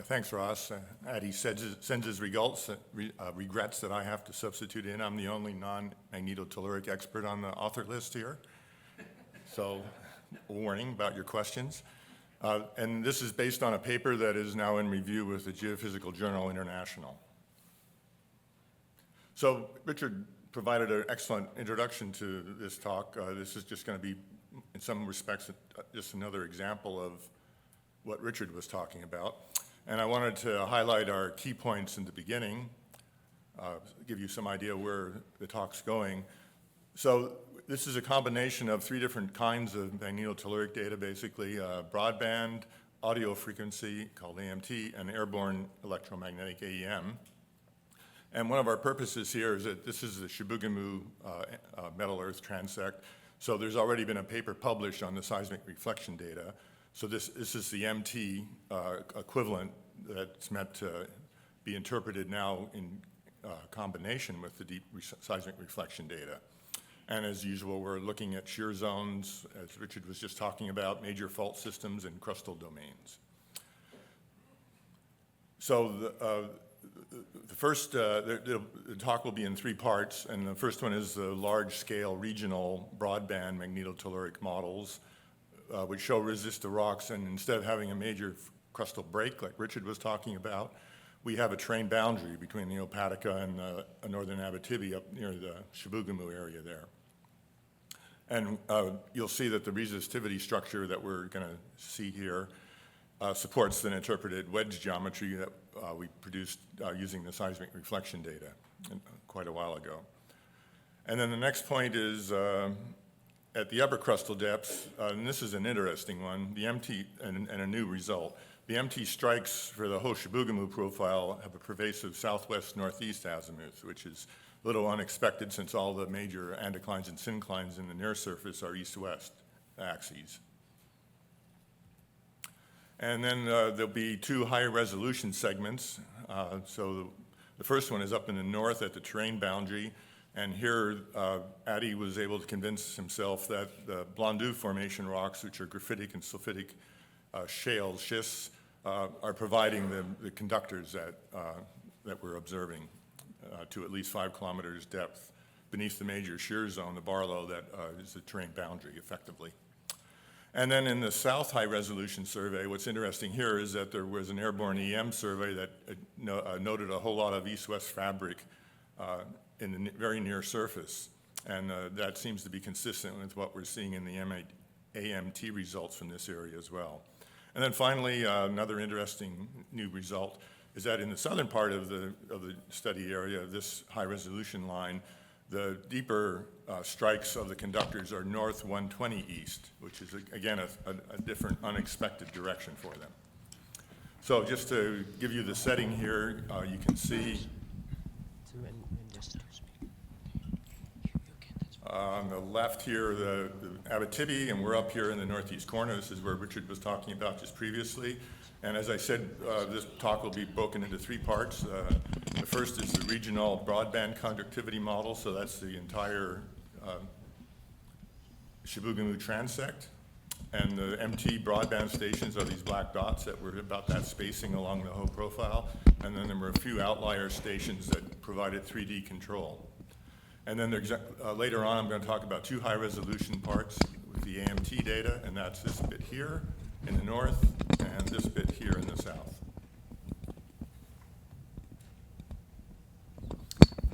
Thanks, Ross. Adi sends his regrets that I have to substitute in. I'm the only non-magnetotelluric expert on the author list here. So, a warning about your questions. And this is based on a paper that is now in review with the Geophysical Journal International. So, Richard provided an excellent introduction to this talk. This is just going to be, in some respects, just another example of what Richard was talking about. And I wanted to highlight our key points in the beginning, give you some idea where the talk's going. So this is a combination of three different kinds of magnetotelluric data, basically, broadband, audio frequency, called AMT, and airborne electromagnetic AEM. And one of our purposes here is that this is the Chibougamau metal earth transect. So there's already been a paper published on the seismic reflection data. So this is the MT equivalent that's meant to be interpreted now in combination with the deep seismic reflection data. And as usual, we're looking at shear zones, as Richard was just talking about, major fault systems and crustal domains. So the talk will be in three parts, and the first one is the large-scale regional broadband magnetotelluric models, which show resist to rocks, and instead of having a major crustal break like Richard was talking about, we have a terrain boundary between the Opatica and northern Abitibi up near the Chibougamau area there. And you'll see that the resistivity structure that we're going to see here supports an interpreted wedge geometry that we produced using the seismic reflection data quite a while ago. And then the next point is at the upper crustal depths, and this is an interesting one, the MT, and a new result. The MT strikes for the whole Chibougamau profile have a pervasive southwest-northeast azimuth, which is a little unexpected since all the major anticlines and synclines in the near surface are east-west axes. And then there'll be two higher resolution segments. So the first one is up in the north at the terrain boundary. And here, Adi was able to convince himself that the Blondeau Formation rocks, which are graphitic and sulfitic shales, schists, are providing the conductors that we're observing to at least 5 kilometers depth beneath the major shear zone, the Barlow, that is the terrain boundary, effectively. And then in the south high-resolution survey, what's interesting here is that there was an airborne EM survey that noted a whole lot of east-west fabric in the very near surface, and that seems to be consistent with what we're seeing in the AMT results from this area as well. And then finally, another interesting new result is that in the southern part of the study area, this high-resolution line, the deeper strikes of the conductors are north 120 east, which is, again, a different, unexpected direction for them. So just to give you the setting here, you can see on the left here, the Abitibi, and we're up here in the northeast corner. This is where Richard was talking about just previously. And as I said, this talk will be broken into three parts. The first is the regional broadband conductivity model, so that's the entire Chibougamau transect. And the MT broadband stations are these black dots that were about that spacing along the whole profile. And then there were a few outlier stations that provided 3D control. And then later on, I'm going to talk about two high-resolution parts with the AMT data, and that's this bit here in the north and this bit here in the south.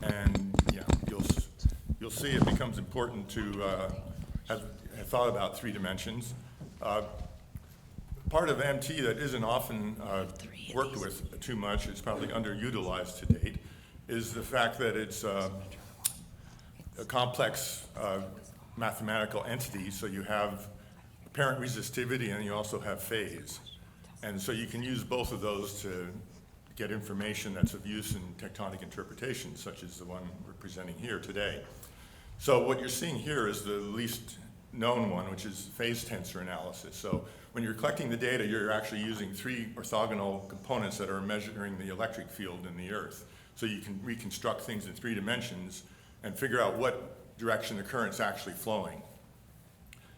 And yeah, you'll see it becomes important to have thought about 3 dimensions. Part of MT that isn't often worked with too much, it's probably underutilized to date, is the fact that it's a complex mathematical entity, so you have apparent resistivity and you also have phase. And so you can use both of those to get information that's of use in tectonic interpretation, such as the one we're presenting here today. So what you're seeing here is the least known one, which is phase tensor analysis. So when you're collecting the data, you're actually using 3 orthogonal components that are measuring the electric field in the Earth. So you can reconstruct things in 3 dimensions and figure out what direction the current's actually flowing.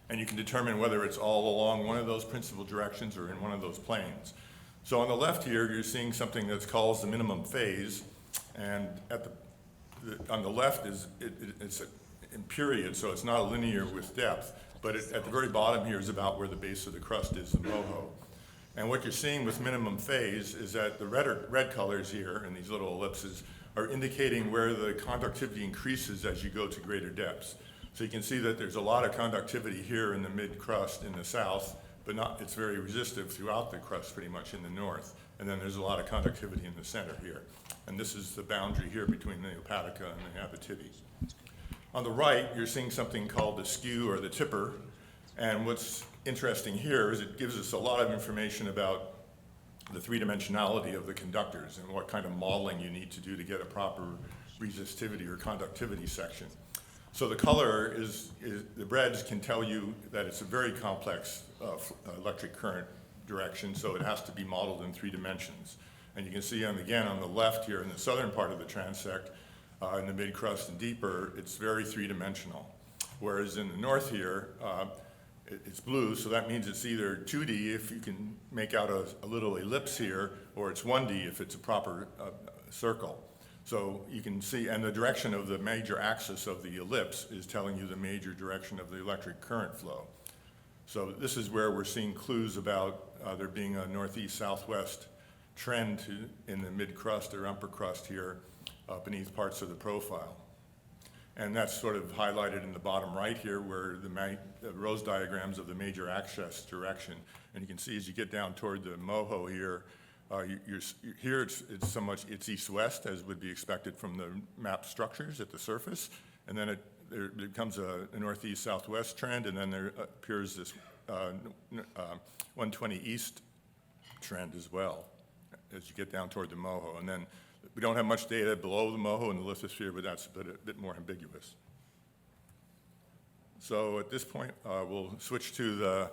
And you can determine whether it's all along one of those principal directions or in one of those planes. So on the left here, you're seeing something that's called the minimum phase, and on the left it's in period, so it's not linear with depth, but at the very bottom here is about where the base of the crust is, the moho. And what you're seeing with minimum phase is that the red colors here, and these little ellipses, are indicating where the conductivity increases as you go to greater depths. So you can see that there's a lot of conductivity here in the mid-crust in the south, but it's very resistive throughout the crust pretty much in the north. And then there's a lot of conductivity in the center here. And this is the boundary here between the Hepatica and the Abitibi. On the right, you're seeing something called the skew or the tipper. And what's interesting here is it gives us a lot of information about the three-dimensionality of the conductors and what kind of modeling you need to do to get a proper resistivity or conductivity section. So the color the reds can tell you that it's a very complex electric current direction, so it has to be modeled in 3 dimensions. And you can see again on the left here in the southern part of the transect, in the mid-crust and deeper, it's very 3-dimensional. Whereas in the north here, it's blue, so that means it's either 2D if you can make out a little ellipse here, or it's 1D if it's a proper circle. So you can see, and the direction of the major axis of the ellipse is telling you the major direction of the electric current flow. So this is where we're seeing clues about there being a northeast-southwest trend in the mid-crust or upper crust here beneath parts of the profile. And that's sort of highlighted in the bottom right here where the rose diagrams of the major axis direction. And you can see as you get down toward the moho here, here it's east-west as would be expected from the map structures at the surface. And then there becomes a northeast-southwest trend, and then there appears this 120 east trend as well as you get down toward the moho. And then we don't have much data below the moho and the lithosphere, but that's a bit more ambiguous. So at this point, we'll switch to the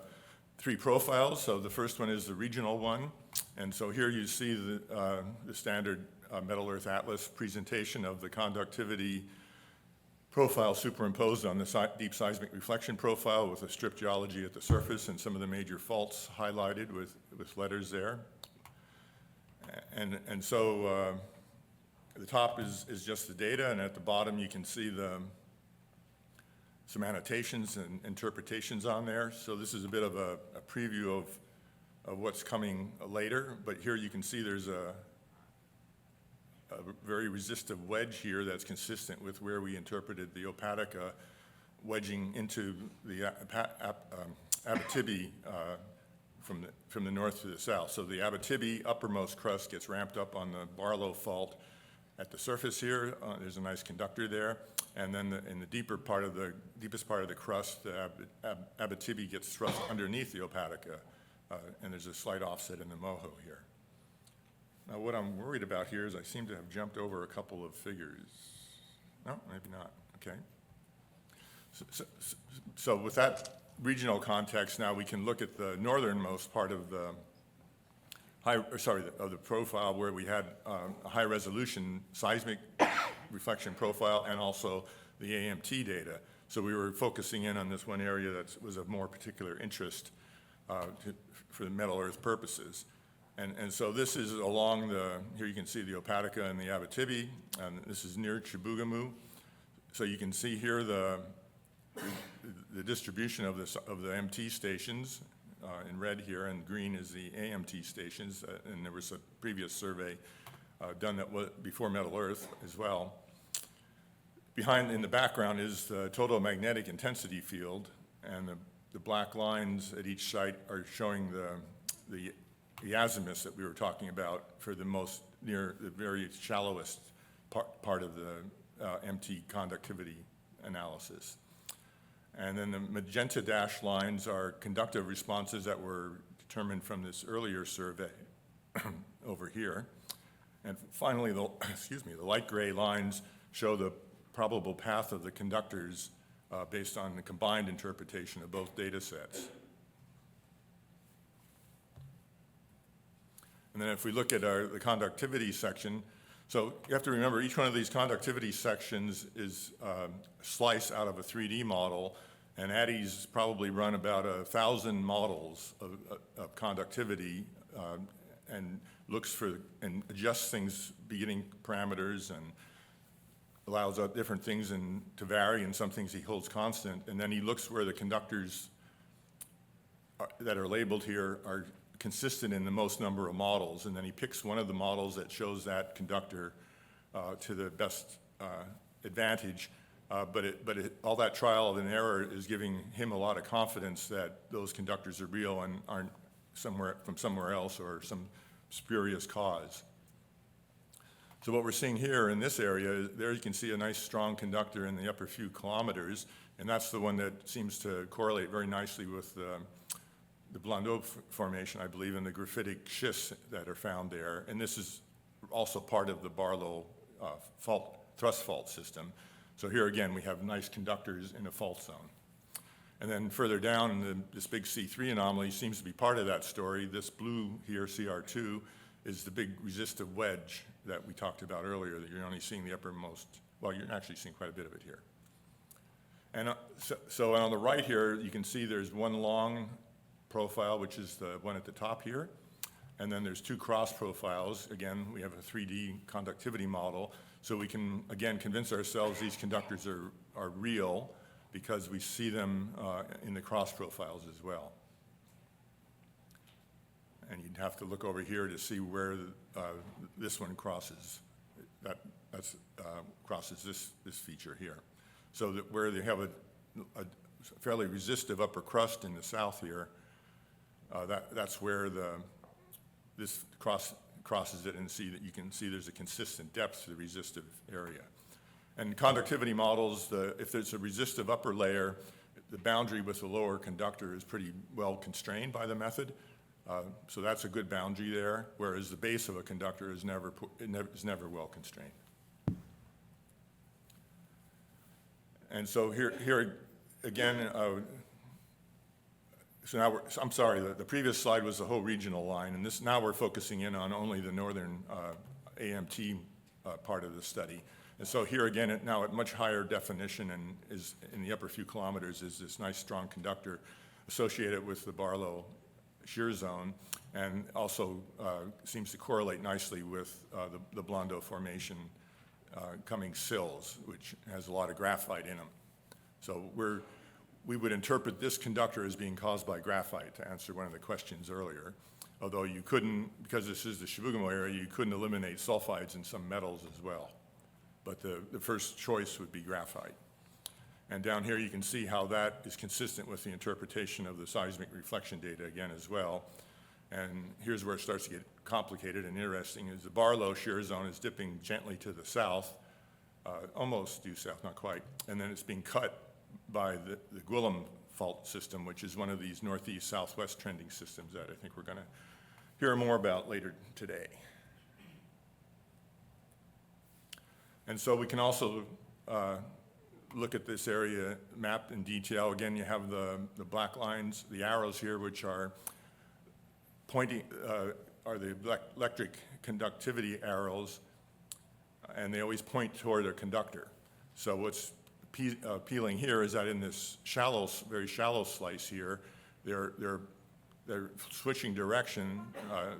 3 profiles. So the first one is the regional one. And so here you see the standard Metal Earth Atlas presentation of the conductivity profile superimposed on the deep seismic reflection profile with a strip geology at the surface and some of the major faults highlighted with letters there. And so the top is just the data, and at the bottom you can see some annotations and interpretations on there. So this is a bit of a preview of what's coming later, but here you can see there's a very resistive wedge here that's consistent with where we interpreted the Hepatica wedging into the Abitibi from the north to the south. So the Abitibi uppermost crust gets ramped up on the Barlow fault at the surface here. There's a nice conductor there. And then in the deepest part of the crust, the Abitibi gets thrust underneath the Hepatica. And there's a slight offset in the moho here. Now what I'm worried about here is I seem to have jumped over a couple of figures. No, maybe not, okay. So with that regional context, now we can look at the northernmost part of the of the profile where we had a high resolution seismic reflection profile and also the AMT data. So we were focusing in on this one area that was of more particular interest for the Metal Earth purposes. And so this is along here you can see the Hepatica and the Abitibi, and this is near Chibougamau. So you can see here the distribution of the MT stations in red here, and green is the AMT stations, and there was a previous survey done that was before Metal Earth as well. In the background is the total magnetic intensity field, and the black lines at each site are showing the azimuths that we were talking about for the most near the very shallowest part of the MT conductivity analysis. And then the magenta dashed lines are conductive responses that were determined from this earlier survey over here. And finally, the light gray lines show the probable path of the conductors based on the combined interpretation of both data sets. And then if we look at the conductivity section, so you have to remember each one of these conductivity sections is a slice out of a 3D model, and ADDI's probably run about 1,000 models of conductivity and looks for and adjusts things, beginning parameters, and allows different things to vary, and some things he holds constant. And then he looks where the conductors that are labeled here are consistent in the most number of models, and then he picks one of the models that shows that conductor to the best advantage. But all that trial and error is giving him a lot of confidence that those conductors are real and aren't from somewhere else or some spurious cause. So what we're seeing here in this area, there you can see a nice strong conductor in the upper few kilometers, and that's the one that seems to correlate very nicely with the Blondeau formation, I believe, and the graphitic schists that are found there. And this is also part of the Barlow thrust fault system. So here again, we have nice conductors in a fault zone. And then further down, this big C3 anomaly seems to be part of that story. This blue here, CR2, is the big resistive wedge that we talked about earlier, that you're only seeing the uppermost, well, you're actually seeing quite a bit of it here. And so on the right here, you can see there's one long profile, which is the one at the top here. And then there's two cross profiles. Again, we have a 3D conductivity model. So we can, again, convince ourselves these conductors are real because we see them in the cross profiles as well. And you'd have to look over here to see where this one crosses. Crosses this feature here. So that where they have a fairly resistive upper crust in the south here, that's where this crosses it, and see that you can see there's a consistent depth to the resistive area. And conductivity models, if there's a resistive upper layer, the boundary with the lower conductor is pretty well constrained by the method. So that's a good boundary there, whereas the base of a conductor is never well constrained. And so here again, so now I'm sorry, the previous slide was the whole regional line, and now we're focusing in on only the northern AMT part of the study. And so here again, now at much higher definition and is in the upper few kilometers is this nice strong conductor associated with the Barlow shear zone, and also seems to correlate nicely with the Blondeau formation coming sills, which has a lot of graphite in them. So we would interpret this conductor as being caused by graphite, to answer one of the questions earlier. Although you couldn't, because this is the Chibougamau area, you couldn't eliminate sulfides and some metals as well. But the first choice would be graphite. And down here you can see how that is consistent with the interpretation of the seismic reflection data again as well. And here's where it starts to get complicated and interesting, is the Barlow shear zone is dipping gently to the south, almost due south, not quite, and then it's being cut by the Gwillem fault system, which is one of these northeast-southwest trending systems that I think we're going to hear more about later today. And so we can also look at this area mapped in detail. Again, you have the black lines, the arrows here, which are pointing, are the electric conductivity arrows, and they always point toward a conductor. So what's appealing here is that in this very shallow slice here, they're switching direction.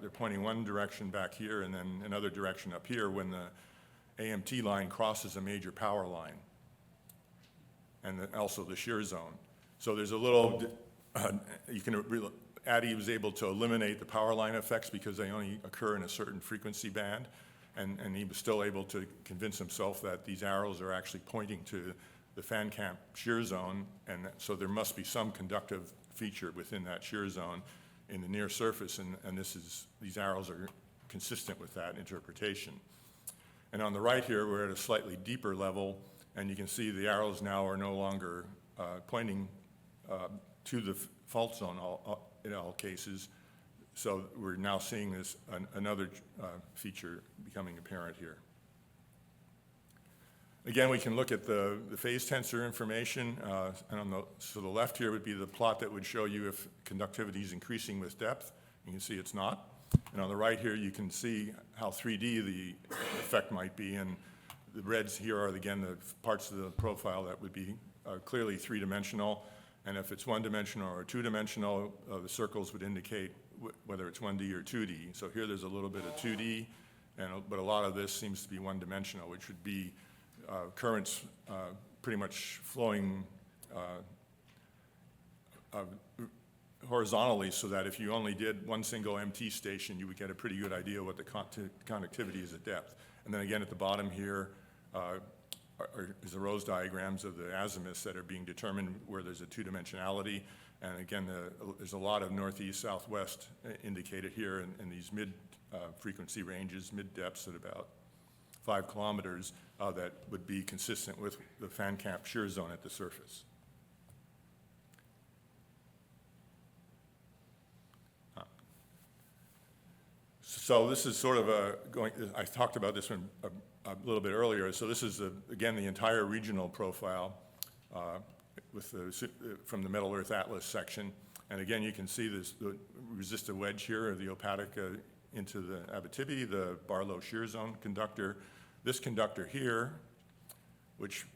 They're pointing one direction back here and then another direction up here when the AMT line crosses a major power line, and also the shear zone. So there's a little, Addy was able to eliminate the power line effects because they only occur in a certain frequency band, and he was still able to convince himself that these arrows are actually pointing to the fan camp shear zone, and so there must be some conductive feature within that shear zone in the near surface, and these arrows are consistent with that interpretation. And on the right here, we're at a slightly deeper level, and you can see the arrows now are no longer pointing to the fault zone in all cases. So we're now seeing this another feature becoming apparent here. Again, we can look at the phase tensor information, and so the left here would be the plot that would show you if conductivity is increasing with depth. You can see it's not. And on the right here, you can see how 3D the effect might be, and the reds here are, again, the parts of the profile that would be clearly three-dimensional, and if it's one-dimensional or two-dimensional, the circles would indicate whether it's 1D or 2D. So here there's a little bit of 2D, but a lot of this seems to be one-dimensional, which would be currents pretty much flowing horizontally, so that if you only did one single MT station, you would get a pretty good idea what the conductivity is at depth. And then again at the bottom here is the Rose diagrams of the azimuths that are being determined where there's a two-dimensionality. And again, there's a lot of northeast-southwest indicated here in these mid-frequency ranges, mid-depths at about 5 kilometers that would be consistent with the fan cap shear zone at the surface. So this is sort of I talked about this one a little bit earlier. So this is, again, the entire regional profile with from the Metal Earth Atlas section. And again, you can see the resistive wedge here, or the Opatica into the Abitibi, the Barlow shear zone conductor. This conductor here, which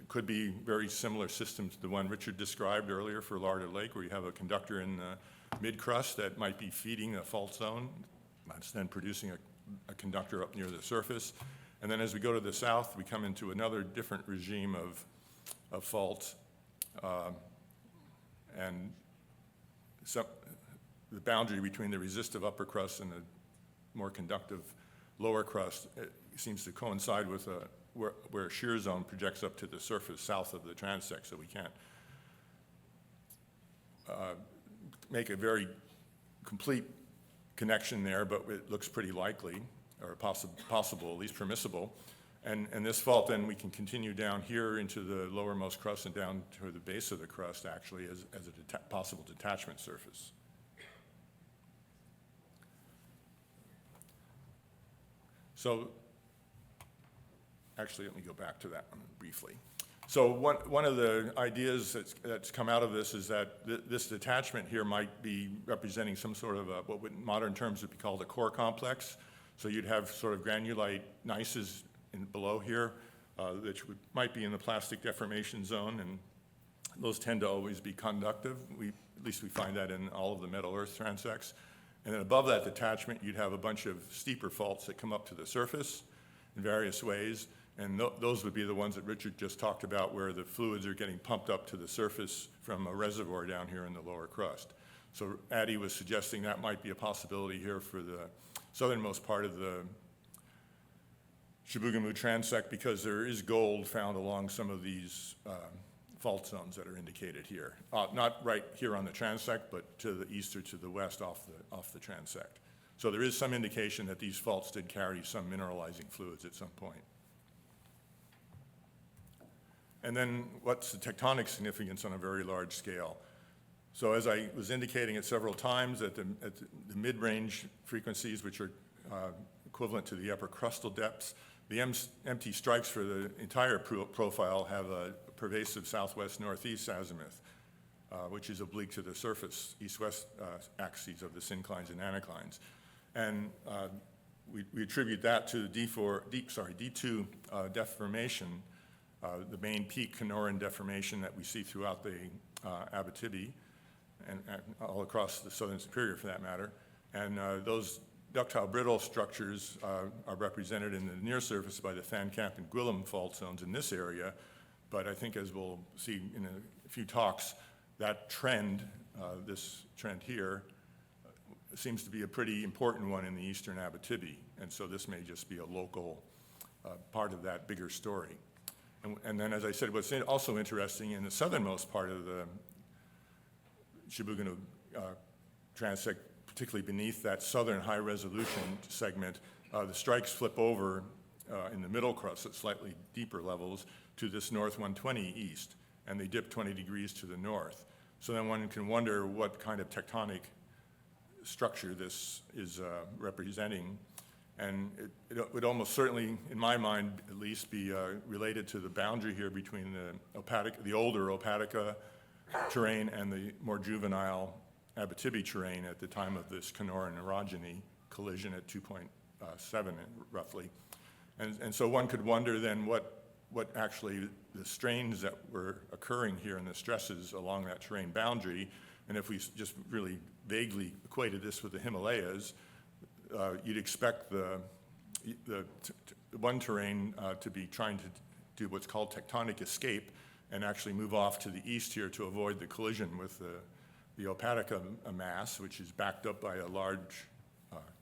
could be very similar system to the one Richard described earlier for Larder Lake, where you have a conductor in the mid-crust that might be feeding a fault zone. That's then producing a conductor up near the surface. And then as we go to the south, we come into another different regime of faults. And the boundary between the resistive upper crust and the more conductive lower crust seems to coincide with where a shear zone projects up to the surface south of the transect, so we can't make a very complete connection there, but it looks pretty likely, or possible, at least permissible. And this fault, then we can continue down here into the lowermost crust and down to the base of the crust, actually, as a possible detachment surface. So, actually, let me go back to that one briefly. So one of the ideas that's come out of this is that this detachment here might be representing some sort of what in modern terms would be called a core complex. So you'd have sort of granulite gneisses below here, which might be in the plastic deformation zone, and those tend to always be conductive. At least we find that in all of the Metal Earth transects. And then above that detachment, you'd have a bunch of steeper faults that come up to the surface in various ways. And those would be the ones that Richard just talked about, where the fluids are getting pumped up to the surface from a reservoir down here in the lower crust. So Adi was suggesting that might be a possibility here for the southernmost part of the Chibougamau transect, because there is gold found along some of these fault zones that are indicated here. Not right here on the transect, but to the east or to the west off the transect. So there is some indication that these faults did carry some mineralizing fluids at some point. And then what's the tectonic significance on a very large scale? So as I was indicating it several times, at the mid-range frequencies, which are equivalent to the upper crustal depths, the MT strikes for the entire profile have a pervasive southwest-northeast azimuth, which is oblique to the surface east-west axes of the synclines and anticlines. And we attribute that to the D2 deformation, the main peak Kenoran deformation that we see throughout the Abitibi and all across the southern Superior for that matter. And those ductile brittle structures are represented in the near surface by the Fan Camp and Gwillim fault zones in this area. But I think, as we'll see in a few talks, that trend, this trend here, seems to be a pretty important one in the eastern Abitibi. And so this may just be a local part of that bigger story. And then, as I said, what's also interesting in the southernmost part of the Chibougamau transect, particularly beneath that southern high-resolution segment, the strikes flip over in the middle crust at slightly deeper levels to this north 120 east, and they dip 20 degrees to the north. So then one can wonder what kind of tectonic structure this is representing. And it would almost certainly, in my mind at least, be related to the boundary here between the older Opatica terrain and the more juvenile Abitibi terrain at the time of this Kenoran orogeny collision at 2.7 roughly. And so one could wonder then what actually the strains that were occurring here and the stresses along that terrain boundary. And if we just really vaguely equated this with the Himalayas, you'd expect the one terrain to be trying to do what's called tectonic escape and actually move off to the east here to avoid the collision with the Opatica mass, which is backed up by a large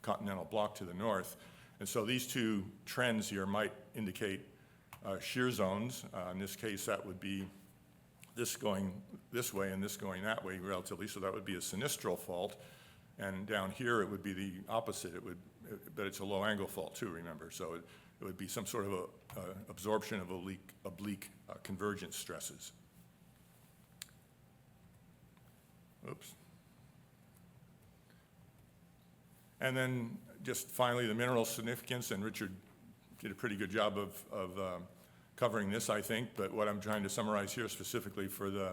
continental block to the north. And so these two trends here might indicate shear zones. In this case, that would be this going this way and this going that way relatively, so that would be a sinistral fault. And down here, it would be the opposite. But it's a low angle fault too, remember. So it would be some sort of absorption of oblique convergence stresses. Oops. And then just finally, the mineral significance, and Richard did a pretty good job of covering this, I think, but what I'm trying to summarize here specifically for the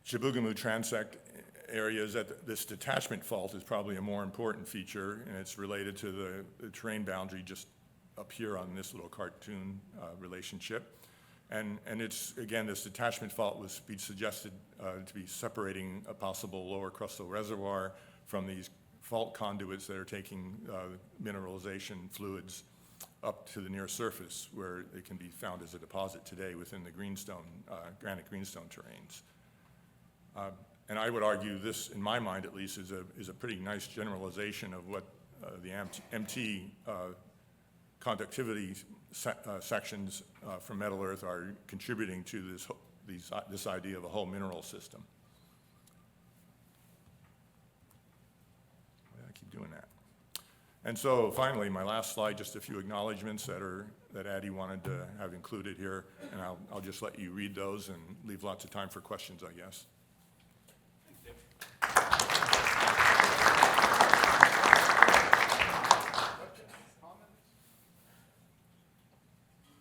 Chibougamau transect area is that this detachment fault is probably a more important feature, and it's related to the terrain boundary just up here on this little cartoon relationship. And it's, again, this detachment fault was suggested to be separating a possible lower crustal reservoir from these fault conduits that are taking mineralization fluids up to the near surface, where it can be found as a deposit today within the greenstone, granite greenstone terrains. And I would argue this, in my mind at least, is a pretty nice generalization of what the MT conductivity sections from Metal Earth are contributing to this idea of a whole mineral system. I keep doing that. And so finally, my last slide, just a few acknowledgments that Addie wanted to have included here, and I'll just let you read those and leave lots of time for questions, I guess.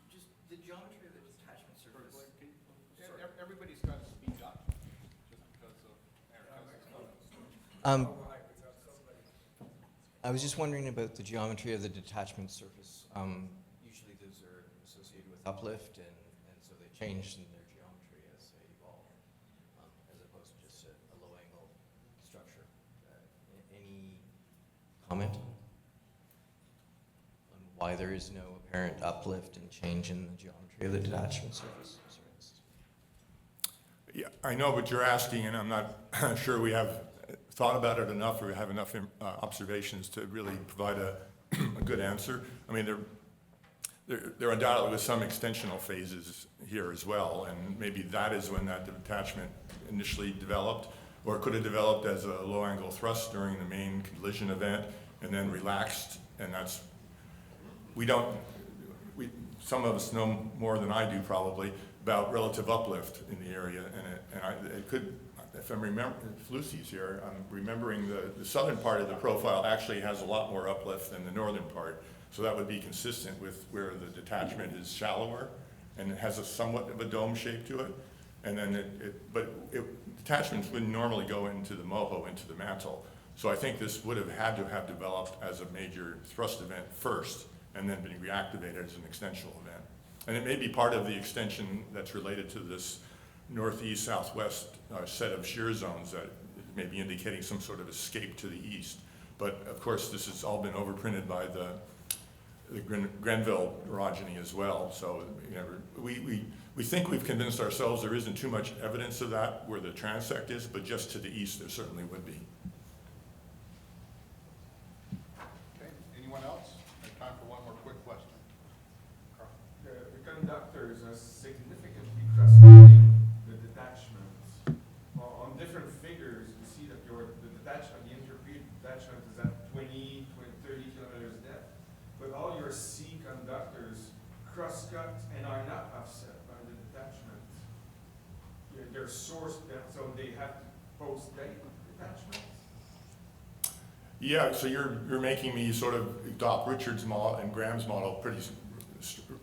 Just the geometry of the detachment surface. Everybody's got to speak up just because of Erica's. I was just wondering about the geometry of the detachment surface. Usually those are associated with uplift, and so they change in their geometry as they evolve, as opposed to just a low angle structure. Any comment on why there is no apparent uplift and change in the geometry of the detachment surface? Yeah, I know what you're asking, and I'm not sure we have thought about it enough or have enough observations to really provide a good answer. I mean, there undoubtedly was some extensional phases here as well, and maybe that is when that detachment initially developed, or it could have developed as a low angle thrust during the main collision event and then relaxed, and that's, some of us know more than I do probably about relative uplift in the area, and it could, if I'm remembering, if Lucy's here, I'm remembering the southern part of the profile actually has a lot more uplift than the northern part. So that would be consistent with where the detachment is shallower and it has a somewhat of a dome shape to it. And then detachments wouldn't normally go into the moho, into the mantle. So I think this would have had to have developed as a major thrust event first and then been reactivated as an extensional event. And it may be part of the extension that's related to this northeast-southwest set of shear zones that may be indicating some sort of escape to the east. But of course, this has all been overprinted by the Grenville orogeny as well. So you know, we think we've convinced ourselves there isn't too much evidence of that where the transect is, but just to the east there certainly would be. Okay, anyone else? I have time for one more quick question. Carl. The conductors are significantly cresting the detachment. On different figures, you see that the detachment, the intermediate detachment is at 30 kilometers depth. But all your C conductors cross-cut and are not offset by the detachment. They're sourced, so they have to post-date detachment. Yeah, so you're making me sort of adopt Richard's model and Graham's model pretty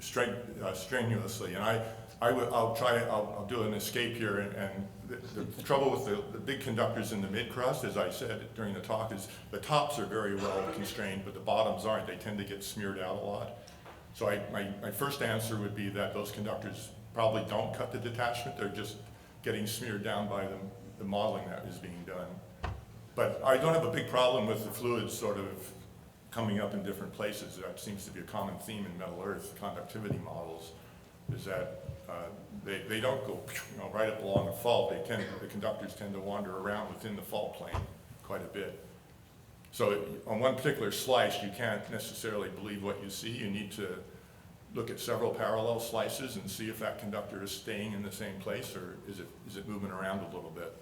strenuously, and I'll do an escape here, and the trouble with the big conductors in the mid-crust, as I said during the talk, is the tops are very well constrained, but the bottoms aren't. They tend to get smeared out a lot. So my first answer would be that those conductors probably don't cut the detachment. They're just getting smeared down by the modeling that is being done. But I don't have a big problem with the fluids sort of coming up in different places. That seems to be a common theme in Metal Earth conductivity models, is that they don't go right up along the fault. The conductors tend to wander around within the fault plane quite a bit. So on one particular slice, you can't necessarily believe what you see. You need to look at several parallel slices and see if that conductor is staying in the same place, or is it moving around a little bit.